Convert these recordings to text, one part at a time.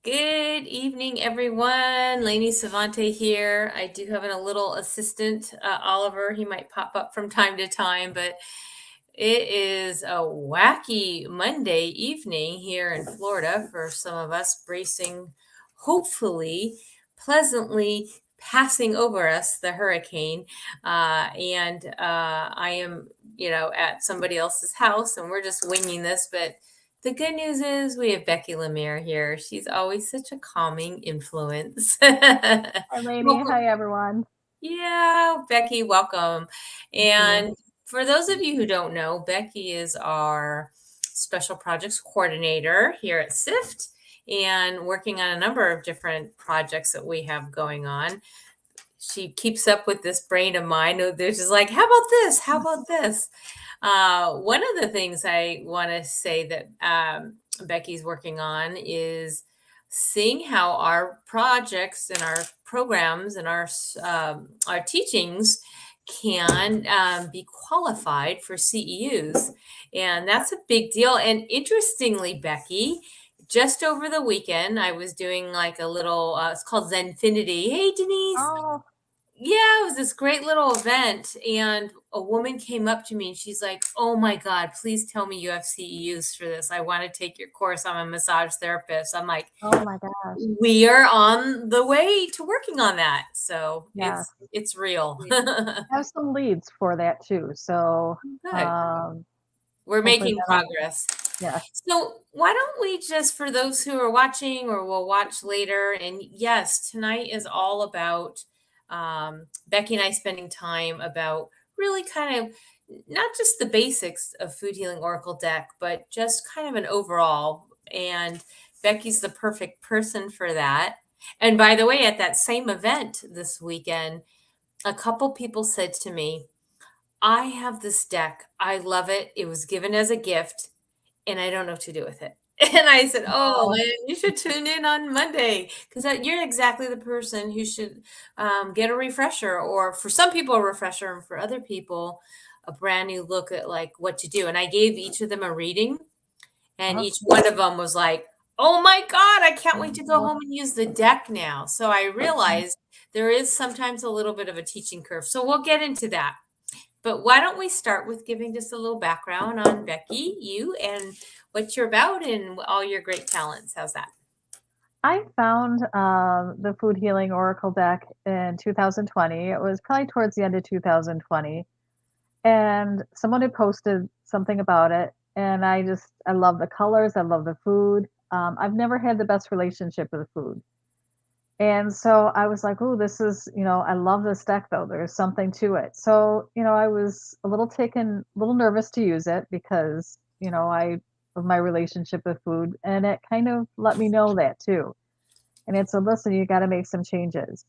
Good evening, everyone. Lainey Sevante here. I do have a little assistant, Oliver. He might pop up from time to time, but it is a wacky Monday evening here in Florida for some of us, bracing, hopefully, pleasantly passing over us the hurricane. And I am, at somebody else's house, and we're just winging this, but the good news is we have Becky Lemere here. She's always such a calming influence. Hi, Lainey. Welcome. Hi, everyone. Yeah, Becky, welcome. Thank you. And for those of you who don't know, Becky is our special projects coordinator here at SIFT and working on a number of different projects that we have going on. She keeps up with this brain of mine. There's just like, how about this? How about this? One of the things I want to say that Becky's working on is seeing how our projects and our programs and our teachings can be qualified for CEUs, and that's a big deal. And interestingly, Becky, just over the weekend, I was doing like a little. It's called Zenfinity. Hey, Denise. Oh, Yeah, it was this great little event, and a woman came up to me and she's like, "Oh my God, please tell me you have CEUs for this. I want to take your course. I'm a massage therapist." I'm like, oh my gosh. "We are on the way to working on that." So Yeah. it's real. I have some leads for that too. So, Good. um, We're hopefully making that'll, progress. yeah. So why don't we just, for those who are watching or will watch later, and yes, tonight is all about Becky and I spending time about really kind of not just the basics of Food Healing Oracle deck, but just kind of an overall. And Becky's the perfect person for that. And by the way, at that same event this weekend, a couple people said to me, "I have this deck. I love it. It was given as a gift and I don't know what to do with it." And I said, "Oh, Oh, man, you should tune in on Monday because you're exactly the person who should get a refresher, or for some people, a refresher, and for other people, a brand new look at like what to do." And I gave each of them a reading, and oh, each one of them was like, "Oh my God, I can't wait to go oh, home and use the deck now." So I realized there is sometimes a little bit of a teaching curve. So we'll get into that. But why don't we start with giving just a little background on Becky, you, and what you're about and all your great talents. How's that? I found the Food Healing Oracle deck in 2020. It was probably towards the end of 2020. And someone had posted something about it. And I love the colors. I love the food. I've never had the best relationship with food. And so I was like, "Oh, this is, I love this deck though. There's something to it." So, I was a little nervous to use it because, I of my relationship with food, and it kind of let me know that too. And it said, "Listen, you got to make some changes."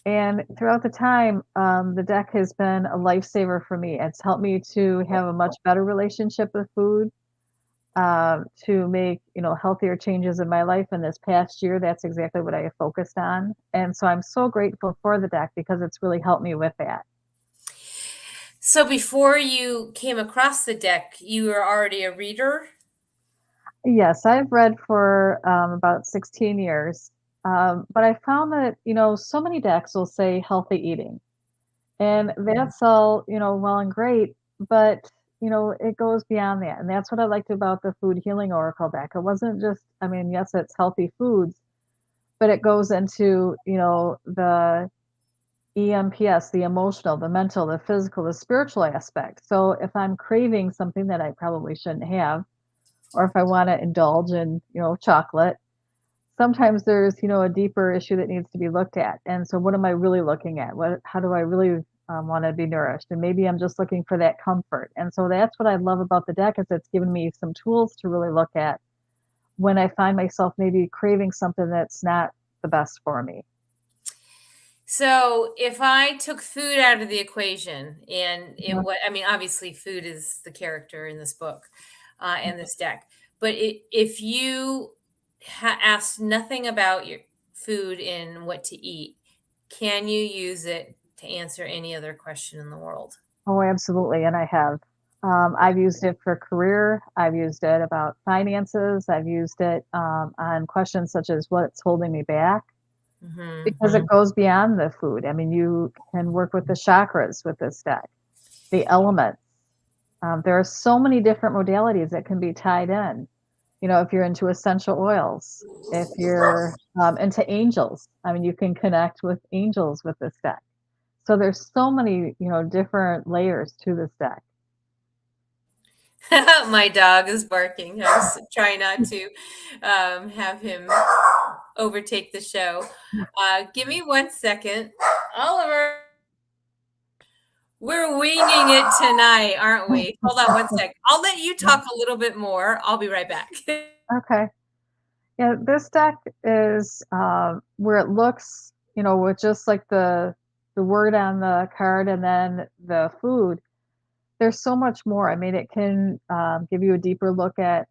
And throughout the time, the deck has been a lifesaver for me. It's helped me to have a much better relationship with food, to make healthier changes in my life. In this past year, that's exactly what I have focused on, and so I'm so grateful for the deck because it's really helped me with that. So before you came across the deck, you were already a reader. Yes, I've read for about 16 years, but I found that so many decks will say healthy eating, and that's all well and great, but it goes beyond that, and that's what I liked about the Food Healing Oracle deck. It wasn't just, I mean, yes, it's healthy foods, but it goes into, the EMPS, the emotional, the mental, the physical, the spiritual aspect. So if I'm craving something that I probably shouldn't have, or if I want to indulge in, chocolate, sometimes there's, a deeper issue that needs to be looked at. And so what am I really looking at? How do I really want to be nourished? And maybe I'm just looking for that comfort. And so that's what I love about the deck is it's given me some tools to really look at when I find myself maybe craving something that's not the best for me. So if I took food out of the equation, and it Mhm. what I mean, obviously food is the character in this book, and this deck. But if you asked nothing about your food and what to eat, can you use it to answer any other question in the world? Oh, absolutely. And I have. I've used it for career. I've used it about finances. I've used it on questions such as what's holding me back because it Mm-hmm. goes beyond the food. I mean, you can work with the chakras with this deck, the elements. There are so many different modalities that can be tied in. You know, if you're into essential oils, if you're into angels, I mean, you can connect with angels with this deck. So there's so many, different layers to this deck. My dog is barking. I was trying not to have him overtake the show. Give me 1 second. Oliver, we're winging it tonight, aren't we? Hold on 1 sec. I'll let you talk a little bit more. I'll be right back. Okay. Yeah, this deck is where it looks, with just like the word on the card and then the food. There's so much more. I mean, it can give you a deeper look at,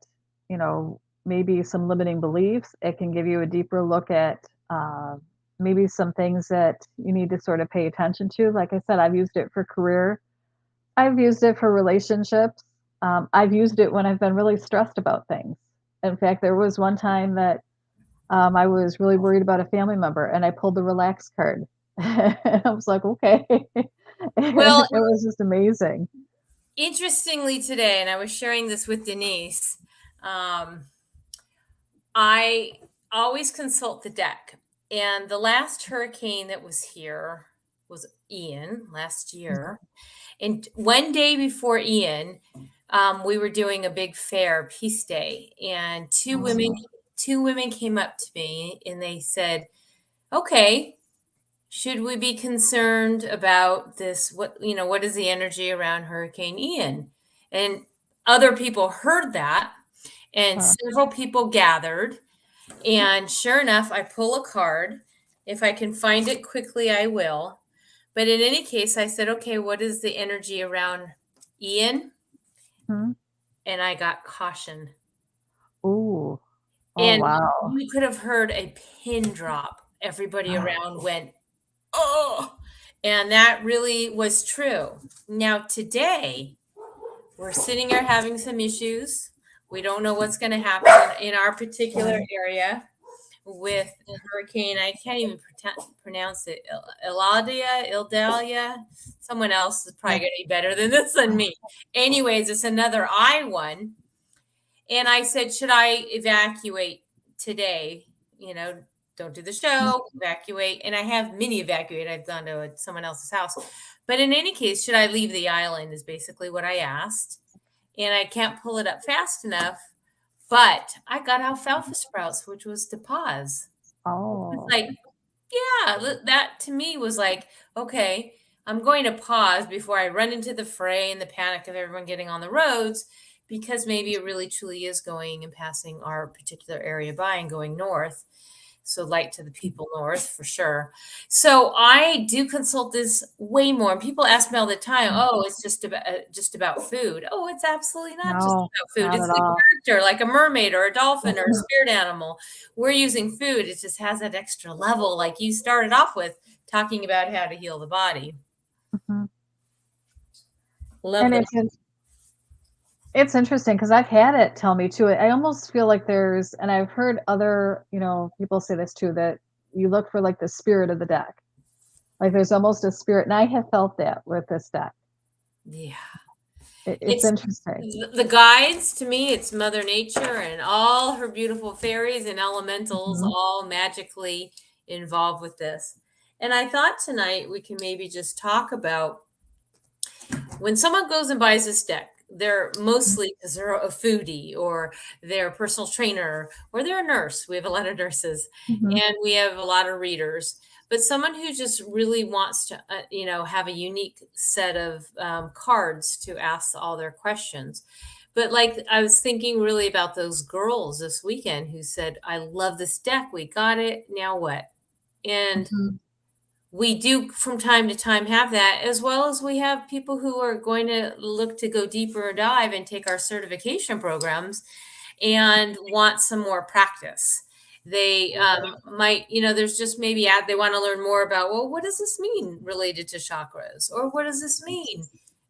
maybe some limiting beliefs. It can give you a deeper look at maybe some things that you need to sort of pay attention to. Like I said, I've used it for career. I've used it for relationships. I've used it when I've been really stressed about things. In fact, there was one time that I was really worried about a family member, and I pulled the relax card. And I was like, okay. Well, It was just amazing. interestingly today, and I was sharing this with Denise, um, I always consult the deck. And the last hurricane that was here was Ian last year. And one day before Ian, we were doing a big fair, Peace Day, and Oh, two women came up to me and they said, "Okay, should we be concerned about this? What is the energy around Hurricane Ian?" And other people heard that, and uh, several people gathered. And sure enough, I pull a card. If I can find it quickly, I will. But in any case, I said, "Okay, what is the energy around Ian?" mhm. And I got caution. Ooh. Oh, And wow. you could have heard a pin drop. Everybody around went, "Oh." And that really was true. Now, today, we're sitting here having some issues. We don't know what's going to happen in our particular Um, area with hurricane. I can't even pronounce it. Ildalia. Someone else is probably yeah. going to be better than this than me. Anyways, it's another I one. And I said, should I evacuate today? You know, don't do the Mhm. show, evacuate. And I have mini evacuate. I've gone to someone else's house. But in any case, should I leave the island is basically what I asked. And I can't pull it up fast enough. But I got alfalfa sprouts, which was to pause. It's Oh. like, yeah, that to me was like, okay, I'm going to pause before I run into the fray and the panic of everyone getting on the roads because maybe it really truly is going and passing our particular area by and going north. So light to the people north for sure. So I do consult this way more. And people ask me all the time, Mm. "Oh, it's just about food." Oh, it's absolutely not just No, about food. not It's at the all. character, like a mermaid or a dolphin or a spirit animal. We're using food. It just has that extra level, like you started off with talking about how to heal the body. Mhm. Love And this. it's interesting because 'cause I've had it tell me too. I almost feel like there's and I've heard other, people say this too, that you look for, like, the spirit of the deck. Like, there's almost a spirit and I have felt that with this deck. Yeah. It's It's interesting. the guides to me, it's Mother Nature and all her beautiful fairies and elementals Mhm, all magically involved with this. And I thought tonight we can maybe just talk about when someone goes and buys this deck, they're mostly because they're a foodie or they're a personal trainer or they're a nurse. We have a lot of nurses mhm, and we have a lot of readers. But someone who just really wants to, have a unique set of cards to ask all their questions. But like I was thinking really about those girls this weekend who said, "I love this deck. We got it. Now what?" And mhm, we do from time to time have that, as well as we have people who are going to look to go deeper dive and take our certification programs and want some more practice. They might, there's just maybe they want to learn more about, well, what does this mean related to chakras? Or what does this mean?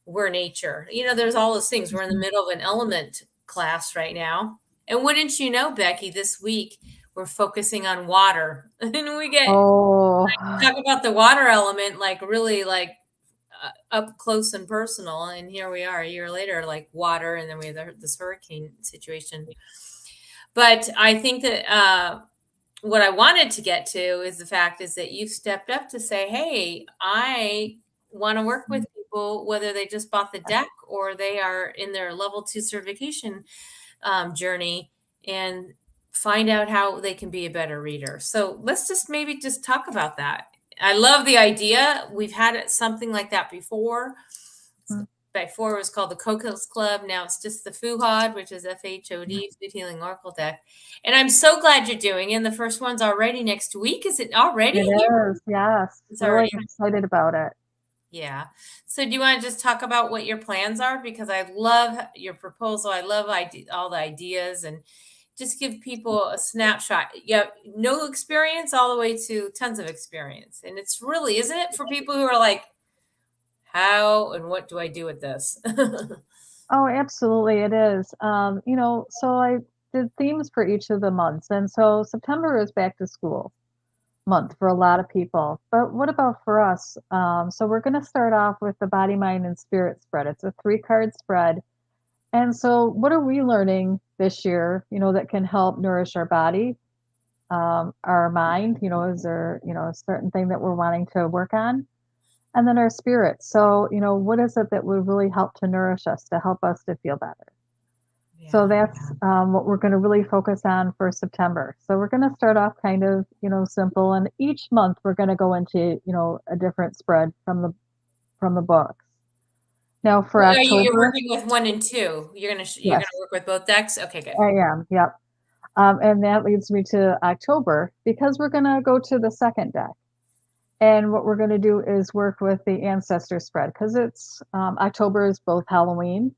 we're nature. There's all those things. We're in the middle of an element class right now. And wouldn't you know, Becky, this week we're focusing on water. And we get Oh, talk about the water element, like really like up close and personal. And here we are a year later, like water. And then we have this hurricane situation. But I think that what I wanted to get to is the fact is that you've stepped up to say, hey, I want to work with people, whether they just bought the deck or they are in their level 2 certification journey, and find out how they can be a better reader. So let's just maybe just talk about that. I love the idea. We've had something like that before. Before it was called the Cocos Club. Now it's just the FHOD, which is FHOD, Food Healing Oracle Deck. And I'm so glad you're doing it. And the first one's already next week. Is it already? it is. Yes. It's Really already. excited about it. Yeah. So do you want to just talk about what your plans are? Because I love your proposal. I love all the ideas, and just give people a snapshot. Yeah, no experience all the way to tons of experience. And it's really, isn't it, for people who are like, how and what do I do with this? Oh, absolutely, it is. So I did themes for each of the months, and so September is back to school month for a lot of people. But what about for us? So we're going to start off with the body, mind, and spirit spread. It's a 3-card spread. And so, what are we learning this year, that can help nourish our body, our mind? Is there, a certain thing that we're wanting to work on? And then our spirit. So, what is it that would really help to nourish us, to help us to feel better? So Yeah. that's what we're going to really focus on for September. So we're going to start off kind of, simple, and each month we're going to go into, a different spread from the books. Now for You're October, working with 1 and 2. You're gonna yes, work with both decks? Okay, good. I am. Yep. And that leads me to October because we're going to go to the second deck. And what we're going to do is work with the ancestor spread because it's October is both Halloween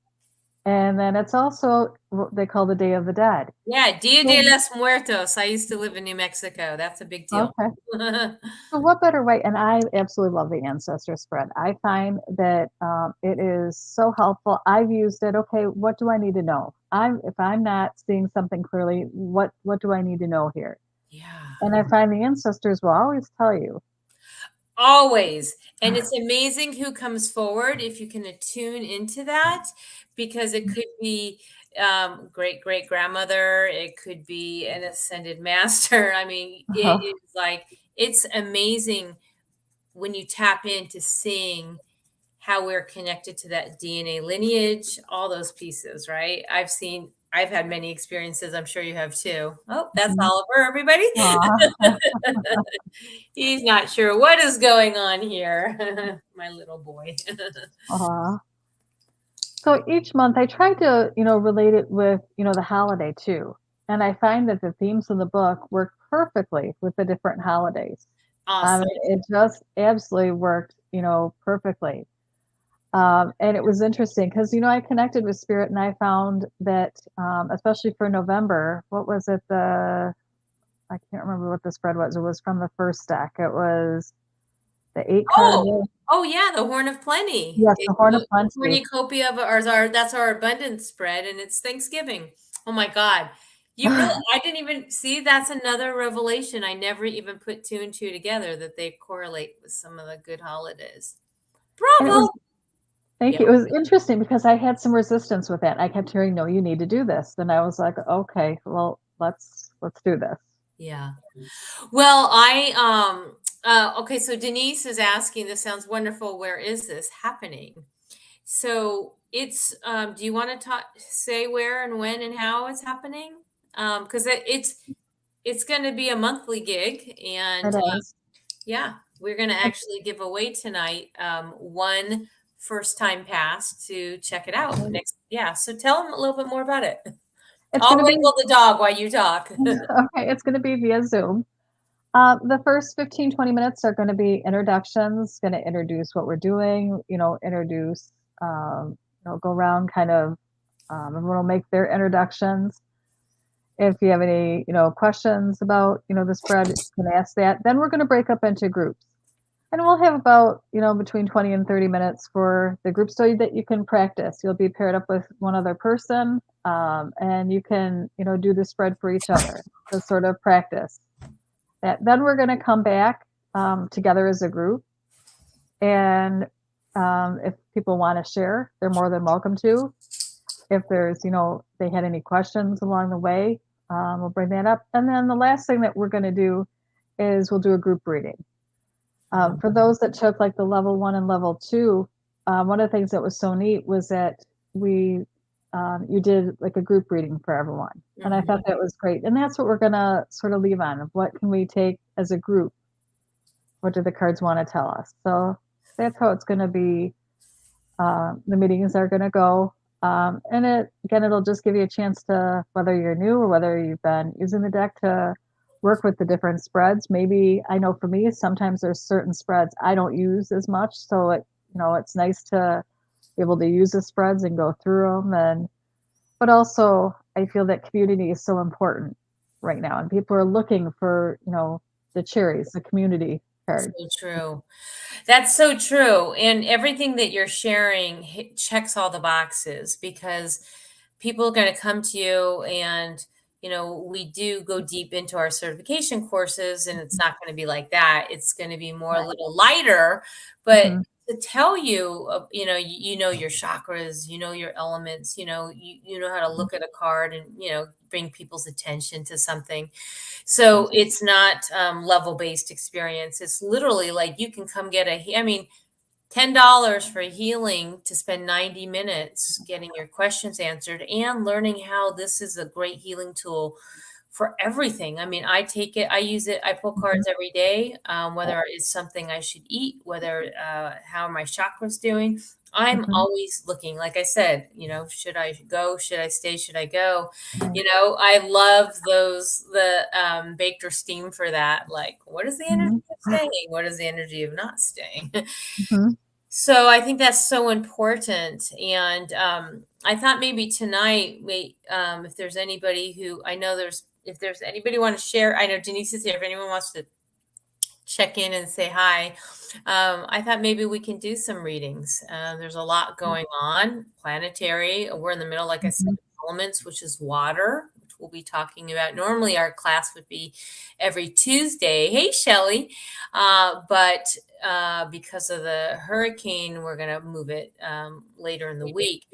and then it's also what they call the Day of the Dead. Yeah, Dia de So, los Muertos. I used to live in New Mexico. That's a big deal. okay. So what better way? And I absolutely love the ancestor spread. I find that it is so helpful. I've used it. Okay, what do I need to know? If I'm not seeing something clearly, what do I need to know here? Yeah. And I find the ancestors will always tell you. Always. And it's amazing who comes forward if you can attune into that, because it could be great great grandmother, it could be an ascended master. I mean, it Uh-huh. is like, it's amazing when you tap into seeing how we're connected to that DNA lineage, all those pieces, right? I've had many experiences. I'm sure you have too. Oh, that's Mhm. Oliver, everybody. Aw, He's not sure what is going on here. My little boy. aw. So each month I try to, relate it with, the holiday too. And I find that the themes in the book work perfectly with the different holidays. Awesome. It just absolutely worked, perfectly. And it was interesting because, I connected with Spirit and I found that, especially for November, what was it? I can't remember what the spread was. It was from the first deck. It was the 8-card. Oh, oh yeah, the Horn of Plenty. Yes, the Horn of Plenty. Cornucopia of that's our abundance spread, and it's Thanksgiving. Oh my God. I didn't even see, that's another revelation. I never even put 2 and 2 together that they correlate with some of the good holidays. And it Bravo. was thank Yeah. you. It was interesting because I had some resistance with that. I kept hearing, "No, you need to do this." And I was like, "Okay, well, let's do this." Yeah. Well, okay, so Denise is asking, this sounds wonderful. Where is this happening? So it's, do you want to say where and when and how it's happening? Because it's going to be a monthly gig, and It is. yeah, we're going to actually give away tonight one first time pass to check it out next. Yeah, so tell them a little bit more about it. It's I'll gonna be wrangle the dog while you talk. okay, it's gonna be via Zoom. The first 15, 20 minutes are gonna be introductions, gonna introduce what we're doing, introduce, go around kind of, everyone will make their introductions. If you have any, questions about, the spread, you can ask that. Then we're gonna break up into groups. And we'll have about, between 20 and 30 minutes for the group study that you can practice. You'll be paired up with one other person, and you can, do the spread for each other to sort of practice. Then we're going to come back together as a group. And if people want to share, they're more than welcome to. If there's, they had any questions along the way, we'll bring that up. And then the last thing that we're going to do is we'll do a group reading. For those that took like the level 1 and level 2, one of the things that was so neat was that you did like a group reading for everyone. And I thought that was great. And that's what we're going to sort of leave on, of what can we take as a group? What do the cards want to tell us? So that's how it's going to be. The meetings are going to go. And it'll just give you a chance to, whether you're new or whether you've been using the deck, to work with the different spreads. Maybe, I know for me, sometimes there's certain spreads I don't use as much. So it's nice to be able to use the spreads and go through them. But also I feel that community is so important right now. And people are looking for, the cherries, the community card. So true. That's so true. And everything that you're sharing checks all the boxes, because people are going to come to you, and we do go deep into our certification courses, and it's not going to be like that. It's going to be more a Right. little lighter, but Mhm. to tell you, you know your chakras, you know your elements, you know how to look at a card and bring people's attention to something. So it's not level based experience. It's literally like you can come get I mean, $10 for healing to spend 90 minutes getting your questions answered and learning how this is a great healing tool for everything. I mean, I take it, I use it, I pull Mhm. cards every day, whether it's something I should eat, whether how are my chakras doing. I'm Mhm. always looking, like I said, should I go? Should I stay? Should I go? Right. I love the baked or steam for that. Like, what is the energy Mhm. of staying? What is the energy of not staying? Mhm. So I think that's so important. And I thought maybe tonight, if there's anybody who I know if there's anybody want to share, I know Denise is here. If anyone wants to check in and say hi, I thought maybe we can do some readings. There's a lot going on. Planetary, we're in the middle, like I said, Mhm. elements, which is water, which we'll be talking about. Normally, our class would be every Tuesday. Hey, Shelly. But because of the hurricane, we're going to move it later in the week.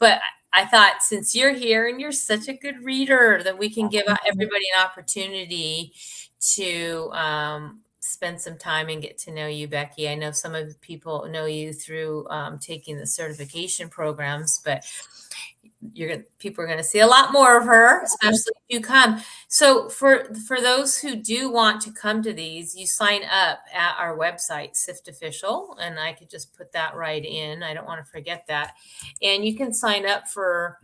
But I thought, since you're here and you're such a good reader, that we can give everybody an opportunity to spend some time and get to know you, Becky. I know some of the people know you through taking the certification programs, but people are going to see a lot more of her, especially if you come. So for those who do want to come to these, you sign up at our website, Sift Official, and I could just put that right in. I don't want to forget that. And you can sign up for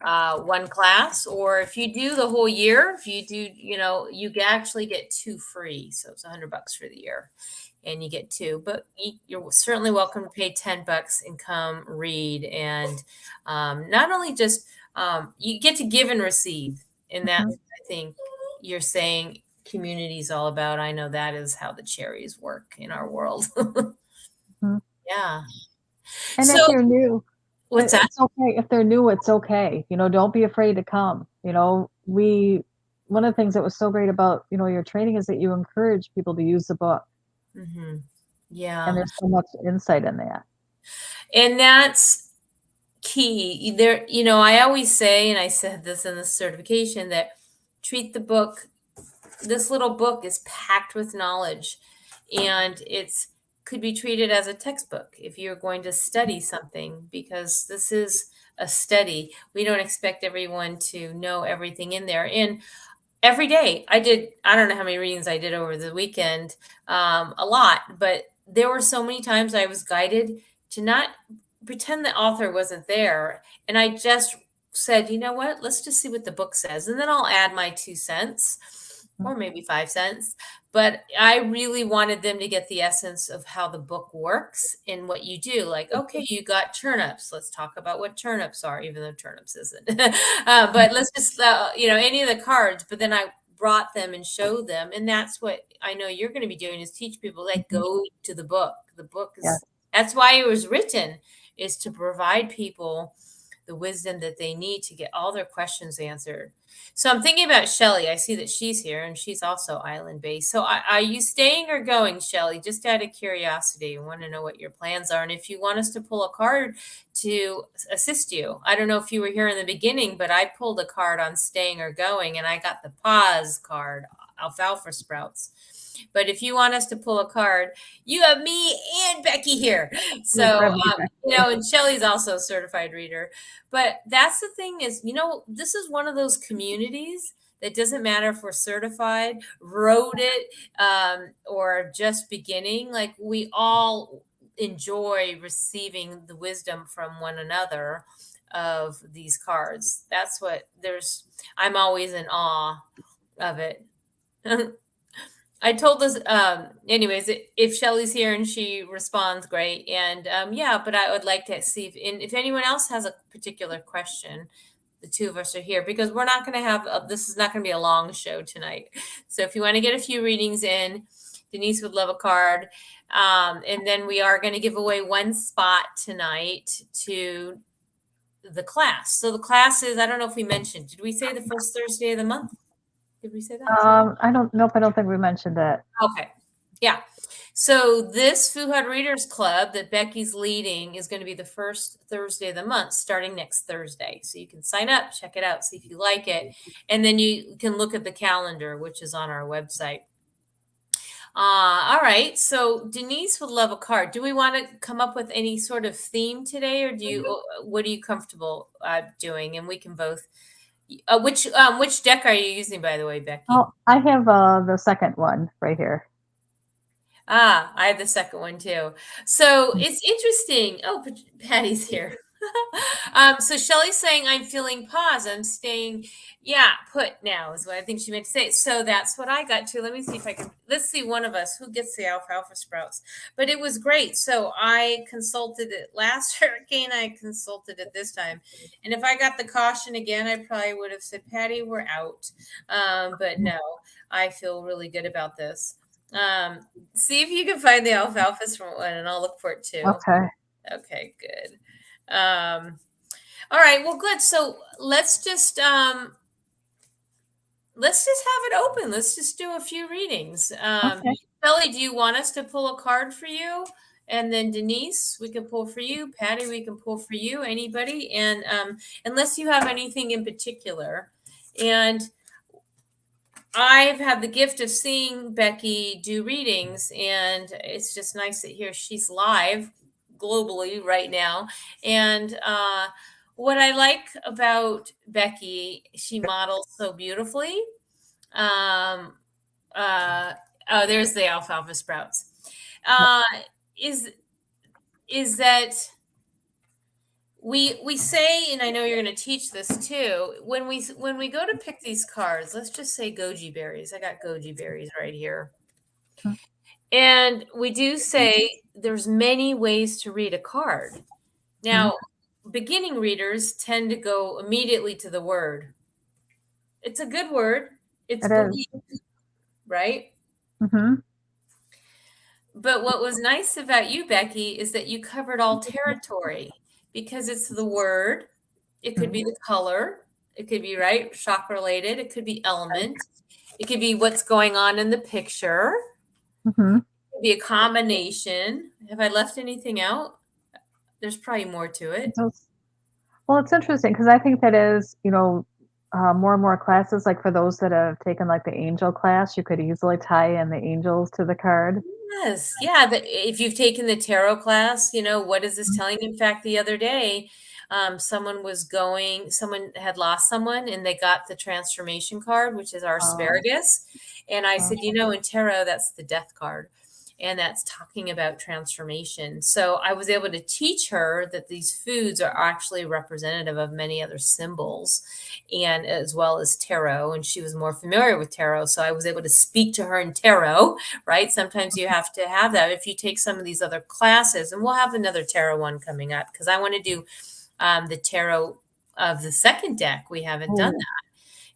one class, or if you do the whole year, if you do, you actually get 2 free. So it's $100 for the year and you get 2, but you're certainly welcome to pay $10 and come read. And not only just, you get to give and receive. And that, Mhm. I think you're saying community is all about. I know that is how the cherries work in our world. Mhm. Yeah. And So if you're new, what's that? it's okay. If they're new, it's okay. Don't be afraid to come. One of the things that was so great about, your training is that you encourage people to use the book. And Yeah. there's so much insight in that. And that's key there. I always say, and I said this in the certification, that treat the book, this little book is packed with knowledge, and it's could be treated as a textbook if you're going to study something, because this is a study. We don't expect everyone to know everything in there. And every day I don't know how many readings I did over the weekend, a lot, but there were so many times I was guided to not pretend the author wasn't there. And I just said, you know what, let's just see what the book says. And then I'll add my 2 cents Mhm. or maybe 5 cents. But I really wanted them to get the essence of how the book works and what you do. Like, okay, you got turnips. Let's talk about what turnips are, even though turnips isn't. But let's just, any of the cards. But then I brought them and showed them. And that's what I know you're going to be doing, is teach people, like, Mhm. go to the book. The book Yeah. is, that's why it was written, is to provide people the wisdom that they need to get all their questions answered. So I'm thinking about Shelly. I see that she's here, and she's also island based. So are you staying or going, Shelly? Just out of curiosity, I want to know what your plans are, and if you want us to pull a card to assist you. I don't know if you were here in the beginning, but I pulled a card on staying or going, and I got the pause card, alfalfa sprouts. But if you want us to pull a card, you have me and Becky here. We'll So, grab you back here. and Shelly's also a certified reader. But that's the thing is, this is one of those communities that doesn't matter if we're certified, wrote it, or just beginning. Like, we all enjoy receiving the wisdom from one another of these cards. That's what I'm always in awe of it. I told this, anyways, if Shelly's here and she responds, great. And yeah, but I would like to see if anyone else has a particular question. The two of us are here because we're not going to have, this is not going to be a long show tonight. So if you want to get a few readings in, Denise would love a card. And then we are going to give away one spot tonight to the class. So the class is, I don't know if we mentioned, did we say the first Thursday of the month? Did we say that? I don't know. I don't think we mentioned it. Okay. Yeah. So this FHOD Readers Club that Becky's leading is going to be the first Thursday of the month, starting next Thursday. So you can sign up, check it out, see if you like it. And then you can look at the calendar, which is on our website. All right. So Denise would love a card. Do we want to come up with any sort of theme today, or what are you comfortable doing? And we can both. Which deck are you using, by the way, Becky? Oh, I have the second one right here. I have the second one too. So it's interesting. Oh, Patty's here. So Shelly's saying, I'm feeling pause. I'm staying, put now is what I think she meant to say. So that's what I got to. Let me see if I can, let's see one of us who gets the alfalfa sprouts. But it was great. So I consulted it last hurricane. I consulted it this time. And if I got the caution again, I probably would have said, Patty, we're out. But no, I feel really good about this. See if you can find the alfalfas from one, and I'll look for it too. Okay. Okay, good. All right, well, good. So let's just have it open. Let's just do a few readings. Okay. Kelly, do you want us to pull a card for you? And then Denise, we can pull for you. Patty, we can pull for you. Anybody? And unless you have anything in particular. And I've had the gift of seeing Becky do readings, and it's just nice to hear she's live globally right now. And what I like about Becky, she models so beautifully. Oh, there's the alfalfa sprouts. Is that we say, and I know you're going to teach this too, when we go to pick these cards, let's just say goji berries. I got goji berries right here. And we do say there's many ways to read a card. Now, beginning readers tend to go immediately to the word. It's a good word. It's belief, right? Mm-hmm. But what was nice about you, Becky, is that you covered all territory, because it's the word. It could be the color. It could be, right, shock related. It could be element. It could be what's going on in the picture. Mm-hmm. It could be a combination. Have I left anything out? There's probably more to it. Well, it's interesting because I think that is, more and more classes, like for those that have taken like the angel class, you could easily tie in the angels to the card. Yes. Yeah. If you've taken the tarot class, what is this telling? In fact, the other day, someone had lost someone, and they got the transformation card, which is our asparagus. And I said, in tarot, that's the death card. And that's talking about transformation. So I was able to teach her that these foods are actually representative of many other symbols, and as well as tarot. And she was more familiar with tarot. So I was able to speak to her in tarot, right? Sometimes you have to have that if you take some of these other classes. And we'll have another tarot one coming up, because I want to do the tarot of the second deck. We haven't done that.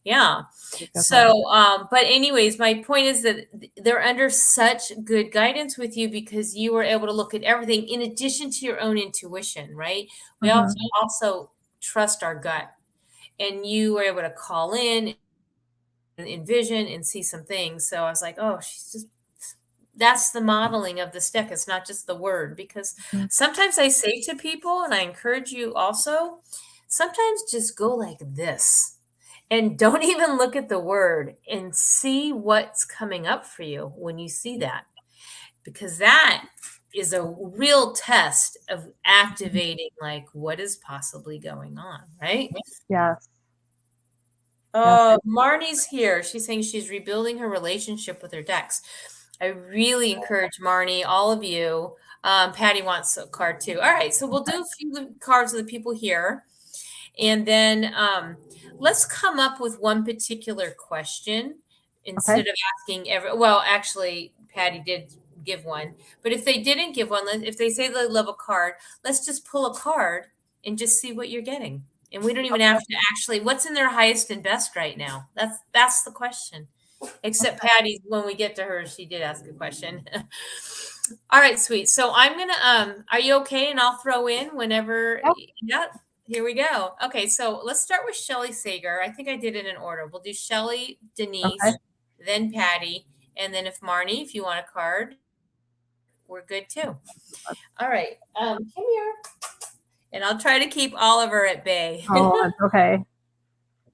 Yeah. Definitely. So, but anyways, my point is that they're under such good guidance with you because you were able to look at everything in addition to your own intuition, right? We Hmm. also trust our gut, and you were able to call in and envision and see some things. So I was like, oh, she's just that's the modeling of the stick. It's not just the word because sometimes I say to people, and I encourage you also, sometimes just go like this and don't even look at the word and see what's coming up for you when you see that, because that is a real test of activating like what is possibly going on, right? Yes. Yes. Oh, Marnie's here. She's saying she's rebuilding her relationship with her decks. I really encourage Marnie, all of you. Patty wants a card too. All right, so we'll do a few cards of the people here. And then let's come up with one particular question Okay. instead of asking well, actually, Patty did give one. But if they didn't give one, if they say they love a card, let's just pull a card and just see what you're getting. And we don't even have to actually, what's in their highest and best right now? That's the question. Except Patty, when we get to her, she did ask a question. All right, sweet. So I'm gonna are you okay? And I'll throw in whenever. Yep. Yeah, here we go. Okay, so let's start with Shelly Sager. I think I did it in order. We'll do Shelly, Okay. Denise, then Patty, and then if Marnie, if you want a card, we're good too. All right. Come here. And I'll try to keep Oliver at bay. Oh, it's okay.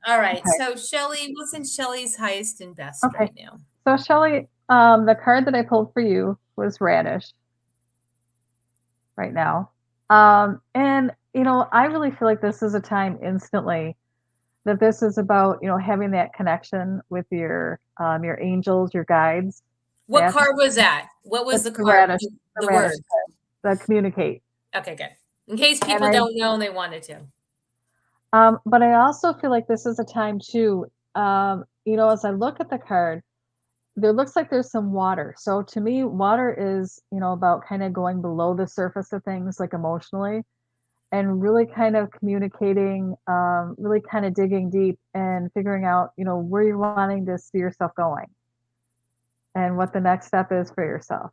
All right. Okay. So Shelly, what's in Shelly's highest and best Okay. right now? So Shelly, the card that I pulled for you was radish right now. And I really feel like this is a time instantly that this is about, having that connection with your angels, your guides. What That's card was that? What was that's the the card? radish, the The radish word. card, the communicate. Okay, good. In case And people I don't know and they wanted to. but I also feel like this is a time too, as I look at the card, there looks like there's some water. So to me, water is, about kind of going below the surface of things, like emotionally, and really kind of communicating, really kind of digging deep and figuring out, where you're wanting to see yourself going and what the next step is for yourself.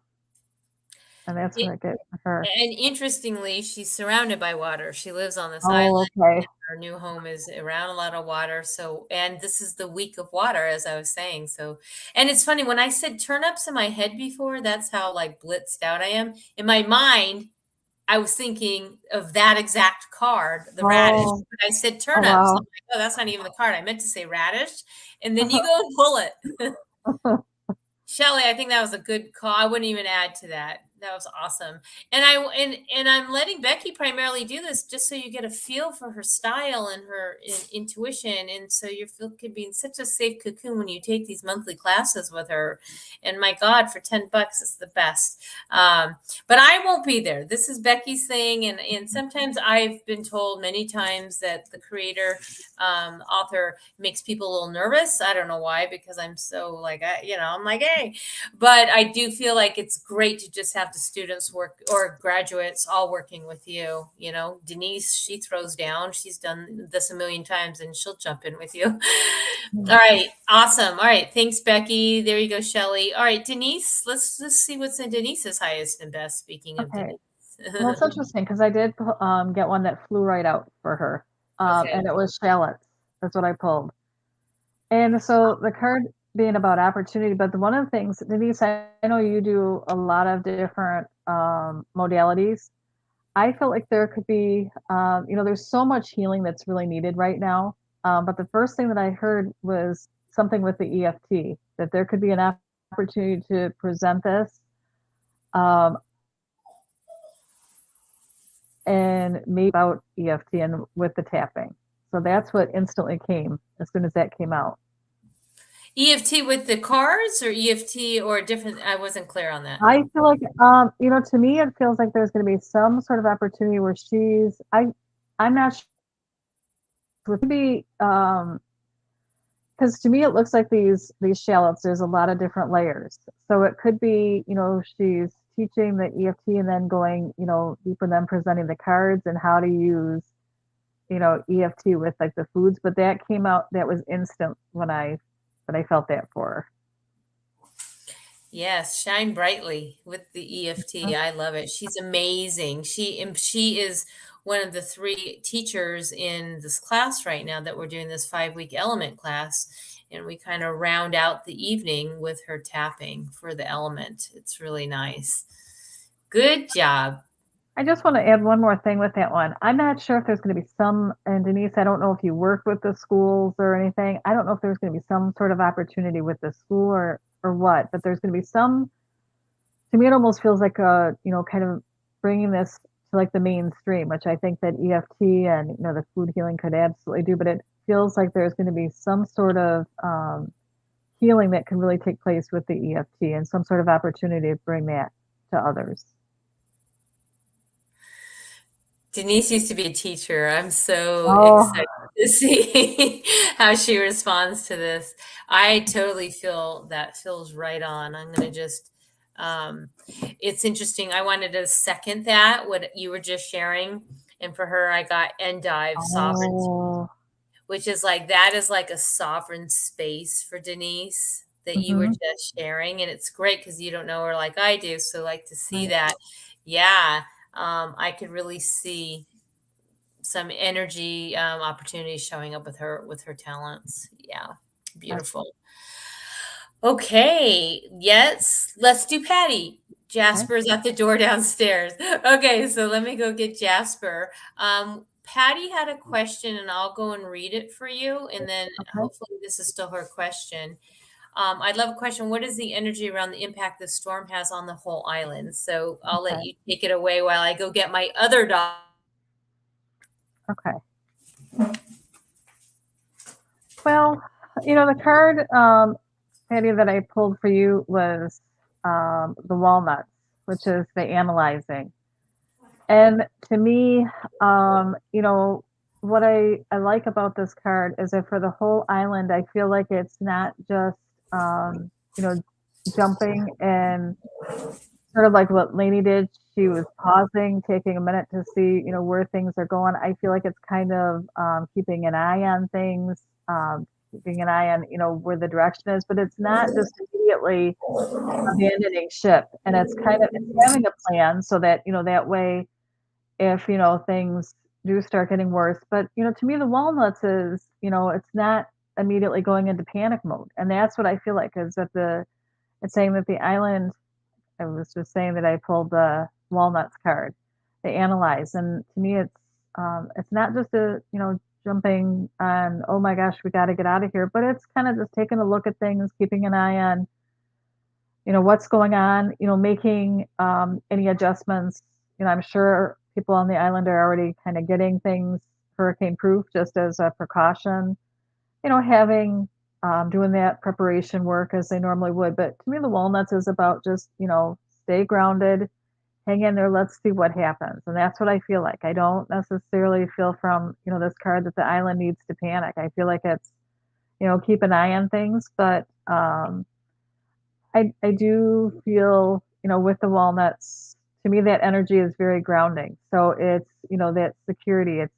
And that's what I get for her. And interestingly, she's surrounded by water. She lives on this island. Oh, okay. Her new home is around a lot of water. So, and this is the week of water, as I was saying. So, and it's funny when I said turnips in my head before, that's how like blitzed out I am. In my mind, I was thinking of that exact card, the radish. Oh, But I said oh turnips. I'm wow. like, oh, that's not even the card. I meant to say radish. And then you go and pull it. Shelly, I think that was a good call. I wouldn't even add to that. That was awesome. And I'm letting Becky primarily do this just so you get a feel for her style and her intuition, and so your feel could be in such a safe cocoon when you take these monthly classes with her. And my God, for $10, it's the best. But I won't be there. This is Becky's thing, and sometimes I've been told many times that the creator author makes people a little nervous. I don't know why, because I'm so like, I'm like, hey, but I do feel like it's great to just have the students work or graduates all working with you. Denise, she throws down. She's done this a million times and she'll jump in with you. All right. Awesome. All right. Thanks, Becky. There you go, Shelly. All right, Denise, let's see what's in Denise's highest and best. Speaking of Okay. Denise. Well, it's interesting because I did get one that flew right out for her, Okay. and it was shallots. That's what I pulled. And so the card being about opportunity, but one of the things, Denise, I know you do a lot of different modalities. I feel like there could be, there's so much healing that's really needed right now. But the first thing that I heard was something with the EFT, that there could be an opportunity to present this. Um, and maybe about EFT and with the tapping. So that's what instantly came as soon as that came out. EFT with the cards or EFT or different? I wasn't clear on that. I feel like, to me, it feels like there's going to be some sort of opportunity where I'm not sure. It could be, because to me it looks like these shallots. There's a lot of different layers. So it could be, she's teaching the EFT and then going, deeper, then presenting the cards and how to use EFT with like the foods, but that came out that was instant when I felt that for her. Yes, shine brightly with the EFT. I love it. She's amazing. She is one of the three teachers in this class right now that we're doing this 5-week element class. And we kind of round out the evening with her tapping for the element. It's really nice. Good job. I just want to add one more thing with that one. I'm not sure if there's going to be some, and Denise, I don't know if you work with the schools or anything. I don't know if there's going to be some sort of opportunity with the school or what, but there's going to be some. To me, it almost feels like kind of bringing this to like the mainstream, which I think that EFT and the food healing could absolutely do. But it feels like there's going to be some sort of healing that can really take place with the EFT and some sort of opportunity to bring that to others. Denise used to be a teacher. I'm so Oh, excited to see how she responds to this. I totally feel that feels right on. I'm going to just, um, it's interesting. I wanted to second that, what you were just sharing. And for her, I got endive sovereignty, oh, which is like, that is like a sovereign space for Denise that you were hmm just sharing. And it's great because you don't know her like I do. So, like, to see right. that, yeah, I could really see some energy opportunities showing up with her talents. Yeah, Excellent. beautiful. Okay, yes, let's do Patty. Okay. Jasper's at the door downstairs. Okay, so let me go get Jasper. Patty had a question, and I'll go and read it for you, and then Okay. hopefully this is still her question. I'd love a question. What is the energy around the impact the storm has on the whole island? So I'll let Okay. you take it away while I go get my other dog. Okay. Well, the card, Patty, that I pulled for you was the walnuts, which is the analyzing. And to me, what I like about this card is that for the whole island, I feel like it's not just, um, you know, jumping and sort of like what Lainey did. She was pausing, taking a minute to see, where things are going. I feel like it's kind of keeping an eye on things, keeping an eye on, where the direction is, but it's not just immediately abandoning ship. And it's having a plan so that, that way, if, things do start getting worse. But, to me, the walnuts is, it's not immediately going into panic mode. And that's what I feel like is that it's saying that the island, I was just saying that I pulled the walnuts card to analyze. And to me, it's not just jumping on, oh my gosh, we got to get out of here, but it's kind of just taking a look at things, keeping an eye on, what's going on, making any adjustments. I'm sure people on the island are already kind of getting things hurricane proof just as a precaution, having doing that preparation work as they normally would. But to me, the walnuts is about just, stay grounded, hang in there, let's see what happens. And that's what I feel like. I don't necessarily feel from, this card that the island needs to panic. I feel like it's, keep an eye on things, but I do feel, with the walnuts, to me, that energy is very grounding. So it's, that security. It's,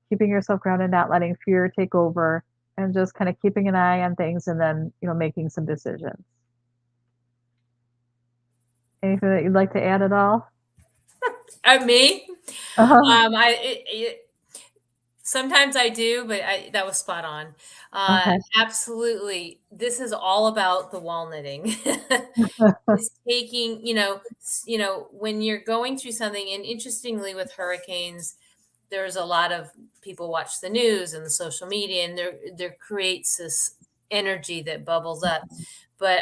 keeping yourself grounded, not letting fear take over, and just kind of keeping an eye on things, and then, making some decisions. Anything that you'd like to add at all? Me? Uh-huh. Sometimes I do, but that was spot on. Okay. Absolutely. This is all about the wall knitting. It's taking, when you're going through something, and interestingly with hurricanes, there's a lot of people watch the news and the social media, and there creates this energy that bubbles up. But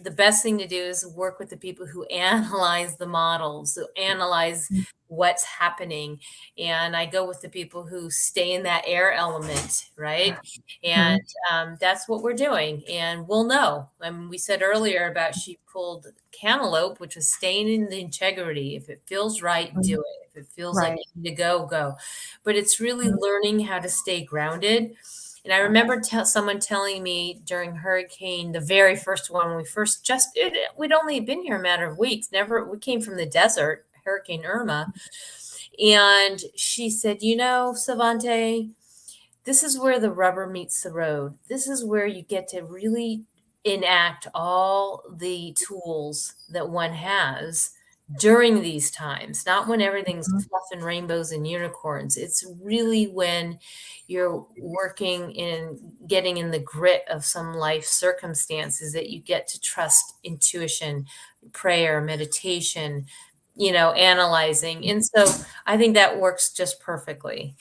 the best thing to do is work with the people who analyze the models, who analyze what's happening. And I go with the people who stay in that air element, right? And Mhm. that's what we're doing. And we'll know. We said earlier about she pulled cantaloupe, which was staying in the integrity. If it feels right, do Mhm. it. If it feels like Right. you need to go, go. But it's really Mhm. learning how to stay grounded. And I remember someone telling me during hurricane, the very first one, when we first we'd only been here a matter of weeks. Never, we came from the desert, Hurricane Irma, And she said, you know, Savante, this is where the rubber meets the road. This is where you get to really enact all the tools that one has during these times, not when everything's Mhm. fluff and rainbows and unicorns. It's really when you're working in getting in the grit of some life circumstances that you get to trust intuition, prayer, meditation, analyzing. And so I think that works just perfectly.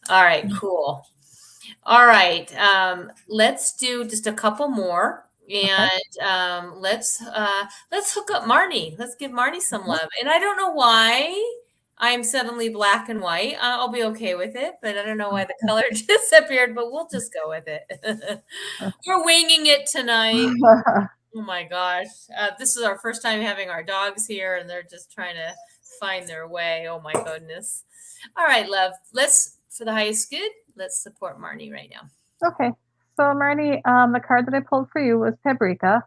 All right, cool. All right, let's do just a couple more, Okay. and let's hook up Marnie. Let's give Marnie some Okay. love. And I don't know why I'm suddenly black and white. I'll be okay with it, but I don't know why the color disappeared. But we'll just go with it. We're winging it tonight. Oh my gosh, this is our first time having our dogs here, and they're just trying to find their way. Oh my goodness. All right, love. Let's, for the highest good, let's support Marnie right now. Okay. So, Marnie, the card that I pulled for you was Paprika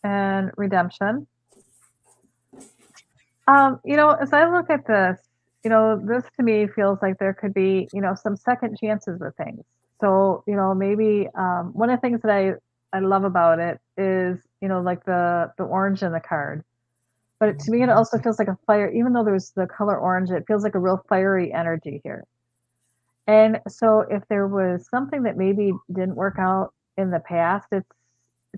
and Redemption. As I look at this, this to me feels like there could be, some second chances with things. So, maybe one of the things that I love about it is, like the orange in the card. But to me, it also feels like a fire, even though there's the color orange, it feels like a real fiery energy here. And so if there was something that maybe didn't work out in the past, to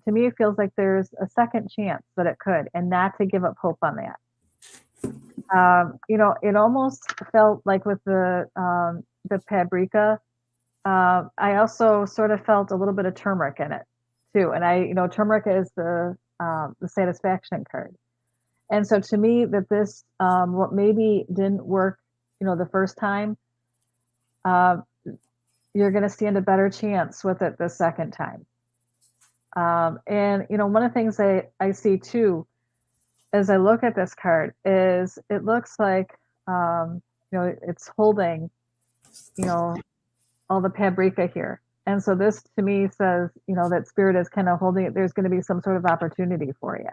me, it feels like there's a second chance that it could, and not to give up hope on that. It almost felt like with the paprika, I also sort of felt a little bit of turmeric in it too. And turmeric is the satisfaction card. And so to me, that this what maybe didn't work, the first time, uh, you're going to stand a better chance with it the second time. And one of the things I see too as I look at this card is it looks like it's holding you know all the paprika here. And so this to me says, that spirit is kind of holding it. There's going to be some sort of opportunity for you.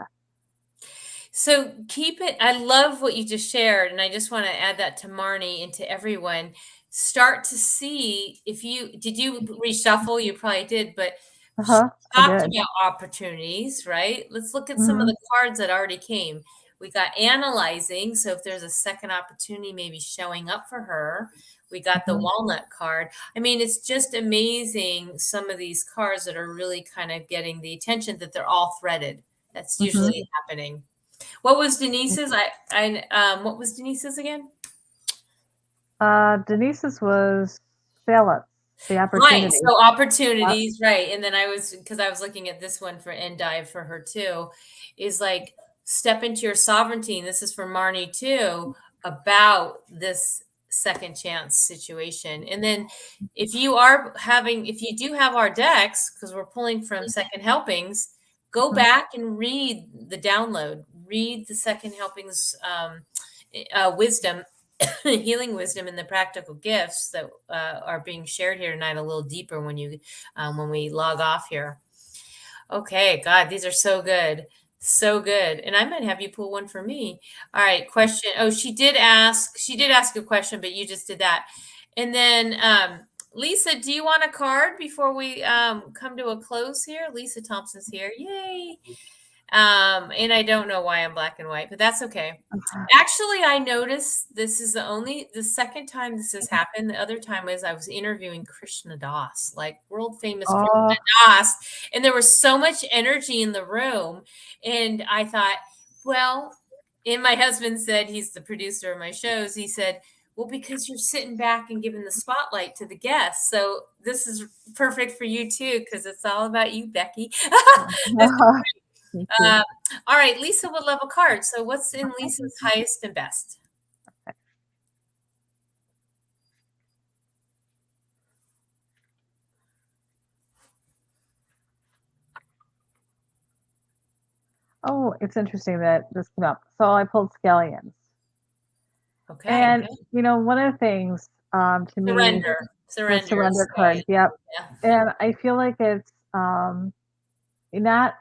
So keep it. I love what you just shared, and I just want to add that to Marnie and to everyone. Start to see if you reshuffle, you probably did, but she Uh-huh. I talked did. about opportunities, right? Let's look at some of Hmm. the cards that already came. We got analyzing, so if there's a second opportunity maybe showing up for her. We got the Hmm. walnut card. I mean, it's just amazing some of these cards that are really kind of getting the attention that they're all threaded. That's Hmm. usually happening. What was Denise's? What was Denise's again? Denise's was shallots, the Right. opportunity. So Yep. opportunities, right. And then because I was looking at this one for endive for her too, is like step into your sovereignty. And this is for Marnie too, about this second chance situation. And then if you do have our decks, because we're pulling from second helpings, go Hmm. back and read the download, read the second helpings wisdom healing wisdom and the practical gifts that are being shared here tonight a little deeper when we log off here. Okay, God, these are so good, so good. And I might have you pull one for me. All right, question. Oh, she did ask. She did ask a question, but you just did that. And then Lisa, do you want a card before we come to a close here? Lisa Thompson's here. Yay! And I don't know why I'm black and white, but that's okay. Actually, I noticed this is the second time this has happened. The other time was I was interviewing Krishna Das, like world famous Krishna Oh, Das, and there was so much energy in the room. And I thought, well, and my husband said, he's the producer of my shows. He said, well, because you're sitting back and giving the spotlight to the guests. So this is perfect for you too, because it's all about you, Becky. This thank you. uh, all right, Lisa would love a card. So what's in Lisa's highest and best? Oh, it's interesting that this came up. So I pulled scallions. Okay, And, good. one of the things, to me, Surrender. the Surrender is surrender card, scallion. yep. Yeah. And I feel like it's, not,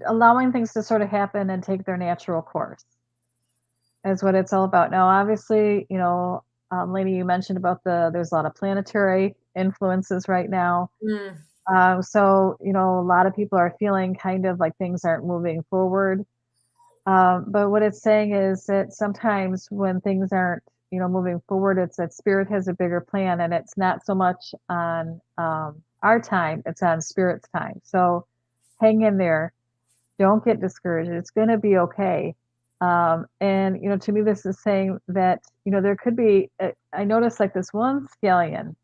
allowing things to sort of happen and take their natural course. is what it's all about. Now, obviously, lady, you mentioned about there's a lot of planetary influences right now. Mm, So, a lot of people are feeling kind of like things aren't moving forward. But what it's saying is that sometimes when things aren't, moving forward, it's that spirit has a bigger plan, and it's not so much on our time, it's on spirit's time. So hang in there. Don't get discouraged. It's going to be okay. And, to me, this is saying that, there could be, I noticed like this one scallion,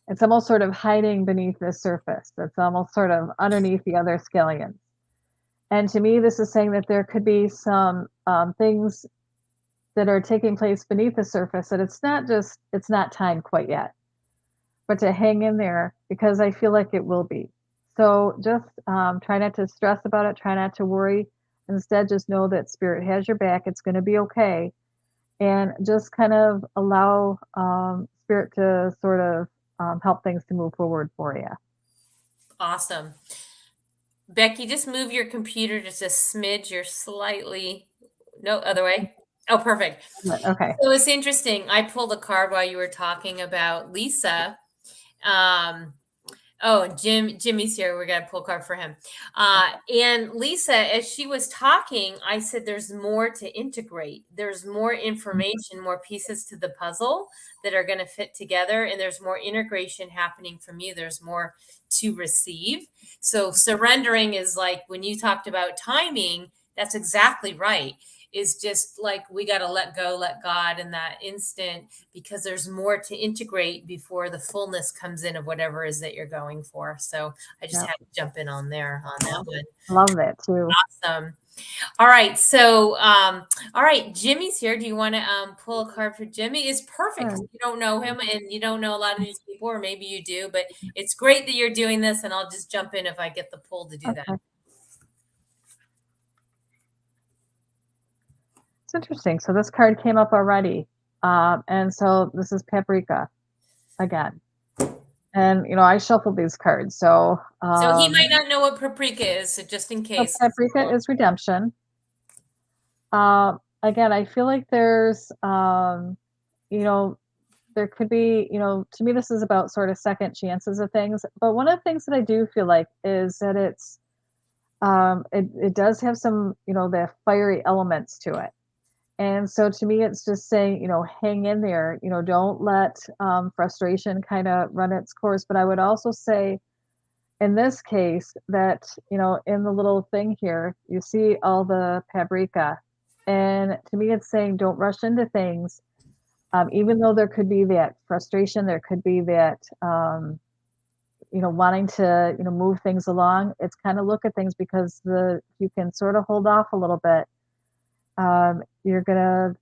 it's almost sort of hiding beneath the surface. It's almost sort of underneath the other scallions. And to me, this is saying that there could be some things that are taking place beneath the surface, that it's not time quite yet, but to hang in there because I feel like it will be. So just try not to stress about it, try not to worry. Instead, just know that spirit has your back. It's going to be okay. And just kind of allow spirit to sort of help things to move forward for you. awesome. Becky, just move your computer just a smidge. You're slightly, no, other way. Oh, perfect. Okay. So it's interesting. I pulled a card while you were talking about Lisa. Um, Oh, Jimmy's here. We're gonna pull a card for him. And Lisa, as she was talking, I said there's more to integrate. There's more information, more pieces to the puzzle that are gonna fit together, and there's more integration happening from you. There's more to receive. So surrendering is like when you talked about timing, that's exactly right. Is just like we got to let go, let God in that instant because there's more to integrate before the fullness comes in of whatever it is that you're going for. So I just Yeah. had to jump in on there on that one. Love that too. Awesome. All right. So, all right, Jimmy's here. Do you want to pull a card for Jimmy? It's perfect because Sure. you don't know him and you don't know a lot of these people, or maybe you do, but it's great that you're doing this, and I'll just jump in if I get the pull to do that. Okay. It's interesting. So this card came up already. And so this is paprika again. And I shuffled these cards. So he might not know what paprika is, so just in So case. paprika is redemption. Again, I feel like you know, there could be, to me, this is about sort of second chances of things. But one of the things that I do feel like is that it does have some, the fiery elements to it. And so to me, it's just saying, hang in there, don't let frustration kind of run its course. But I would also say, in this case, that, in the little thing here, you see all the paprika. And to me, it's saying, don't rush into things. Even though there could be that frustration, there could be that, wanting to, move things along. It's kind of look at things because you can sort of hold off a little bit. You're going to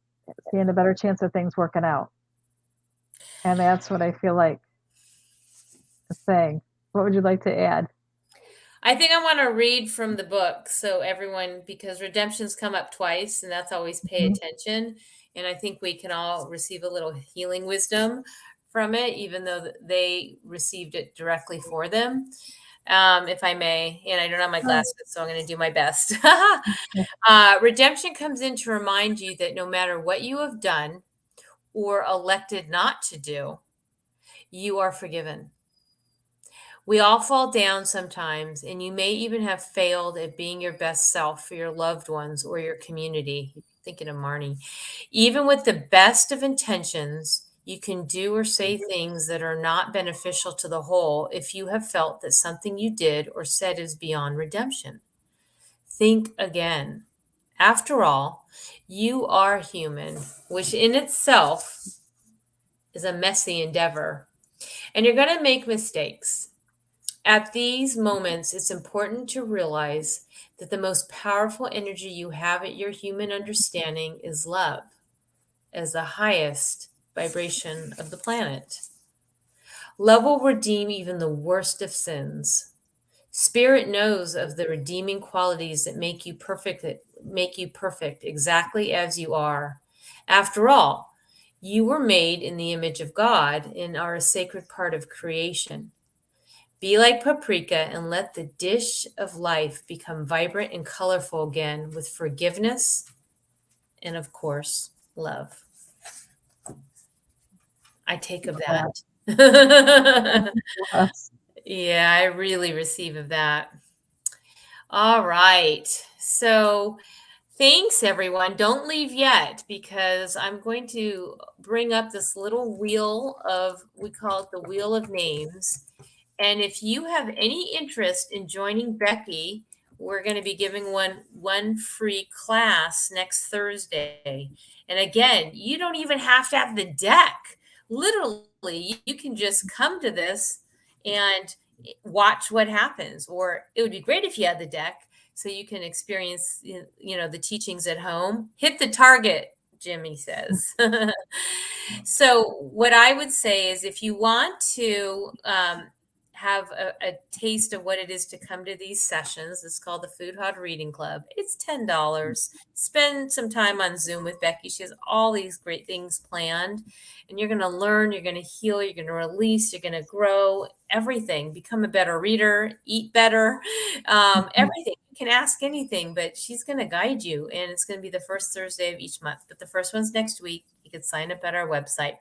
stand a better chance of things working out. And that's what I feel like it's saying. What would you like to add? I think I want to read from the book so everyone, because redemptions come up twice, and that's always pay Mhm. attention. And I think we can all receive a little healing wisdom from it, even though they received it directly for them, if I may. And I don't have my Sure. glasses, so I'm going to do my best. Redemption comes in to remind you that no matter what you have done or elected not to do, you are forgiven. We all fall down sometimes, and you may even have failed at being your best self for your loved ones or your community. Thinking of Marnie. Even with the best of intentions, you can do or say things that are not beneficial to the whole if you have felt that something you did or said is beyond redemption. Think again. After all, you are human, which in itself is a messy endeavor, and you're going to make mistakes. At these moments, it's important to realize that the most powerful energy you have at your human understanding is love, as the highest vibration of the planet. Love will redeem even the worst of sins. Spirit knows of the redeeming qualities that make you perfect exactly as you are. After all, you were made in the image of God and are a sacred part of creation. Be like paprika and let the dish of life become vibrant and colorful again with forgiveness and of course, love. I take of Yeah. that. Yes. Yeah, I really receive of that. All right. So thanks, everyone. Don't leave yet because I'm going to bring up this little wheel of, we call it the Wheel of Names. And if you have any interest in joining Becky, we're going to be giving one free class next Thursday. And again, you don't even have to have the deck. Literally, you can just come to this and watch what happens. Or it would be great if you had the deck so you can experience the teachings at home. Hit the target, Jimmy says. So what I would say is if you want to have a taste of what it is to come to these sessions, it's called the Food Hod Reading Club. It's $10. Spend some time on Zoom with Becky. She has all these great things planned, and you're going to learn, you're going to heal, you're going to release, you're going to grow, everything, become a better reader, eat better, everything. You can ask anything, but she's going to guide you, and it's going to be the first Thursday of each month. But the first one's next week. You can sign up at our website.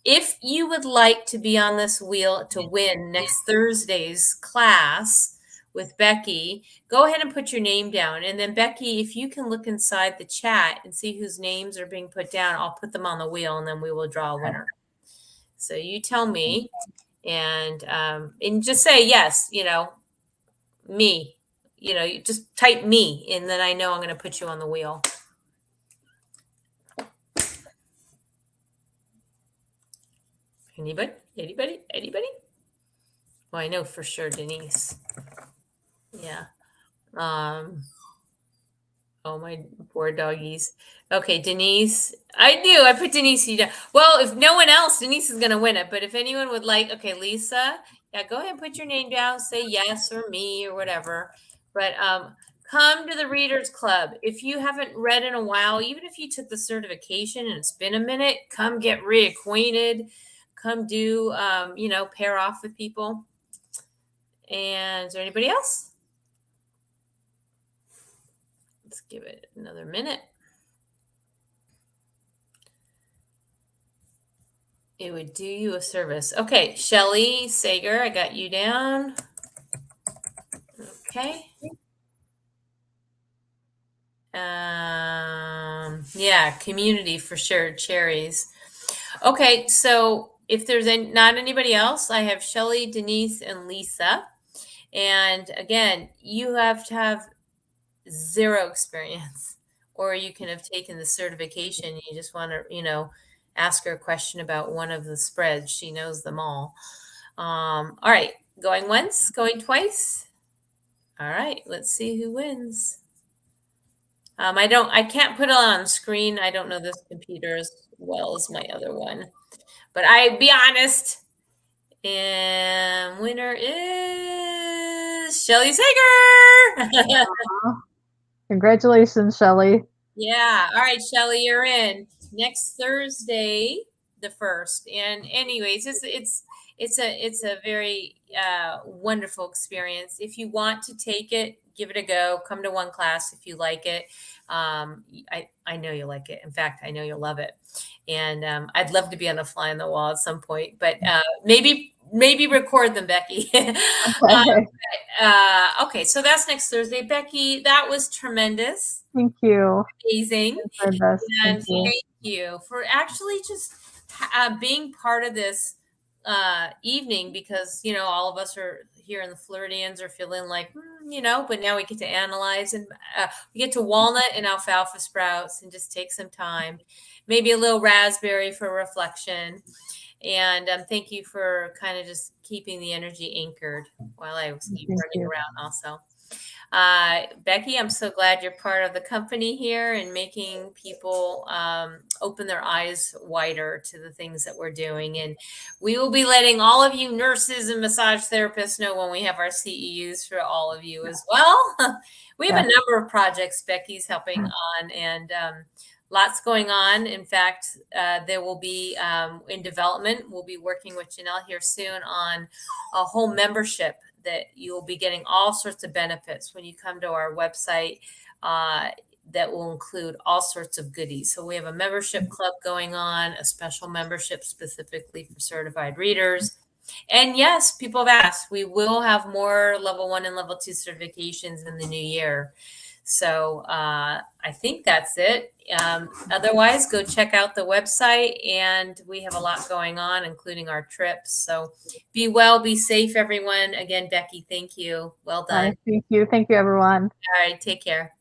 If you would like to be on this wheel to win next Thursday's class with Becky, go ahead and put your name down. And then Becky, if you can look inside the chat and see whose names are being put down, I'll put them on the wheel and then we will draw a winner. So you tell me and just say, yes, me, you just type me and then I know I'm going to put you on the wheel. Anybody? Well, I know for sure Denise. Yeah. Oh, my poor doggies. Okay, Denise. I knew I put Denise down. Well, if no one else, Denise is gonna win it. But if anyone would like, okay, Lisa, yeah, go ahead and put your name down, say yes or me or whatever. But come to the Readers Club. If you haven't read in a while, even if you took the certification and it's been a minute, come get reacquainted. Come do pair off with people. And is there anybody else? Let's give it another minute. It would do you a service. Okay, Shelly Sager, I got you down. Okay. Yeah, community for sure. Cherries. Okay, so if there's not anybody else, I have Shelly, Denise, and Lisa. And again, you have to have zero experience, or you can have taken the certification. You just want to, ask her a question about one of the spreads. She knows them all. All right, going once, going twice. All right, let's see who wins. I can't put it on screen. I don't know this computer as well as my other one, but I be honest. And winner is Shelly Sager. Congratulations, Shelly. Yeah. All right, Shelly, you're in next Thursday, the 1st. And anyways, it's a very wonderful experience. If you want to take it, give it a go. Come to one class if you like it. I know you'll like it. In fact, I know you'll love it. And I'd love to be on a fly on the wall at some point, but maybe record them, Becky. Okay, so that's next Thursday. Becky, that was tremendous. Thank you. Amazing. My best. And Thank you. thank you for actually just being part of this evening because, all of us are here in the Floridians are feeling like, but now we get to analyze and we get to walnut and alfalfa sprouts and just take some time, maybe a little raspberry for reflection. And thank you for kind of just keeping the energy anchored while I was running around also. Becky, I'm so glad you're part of the company here and making people open their eyes wider to the things that we're doing. And we will be letting all of you nurses and massage therapists know when we have our CEUs for all of you as well. We have a number of projects Becky's helping on and lots going on. In fact, there will be in development, we'll be working with Janelle here soon on a whole membership that you'll be getting all sorts of benefits when you come to our website. that will include all sorts of goodies. So we have a membership club going on, a special membership specifically for certified readers. And yes, people have asked, we will have more level 1 and level 2 certifications in the new year. So I think that's it. Otherwise, go check out the website, and we have a lot going on, including our trips. So be well, be safe, everyone. Again, Becky, thank you. Well done. Thank you. Thank you, everyone. All right, take care.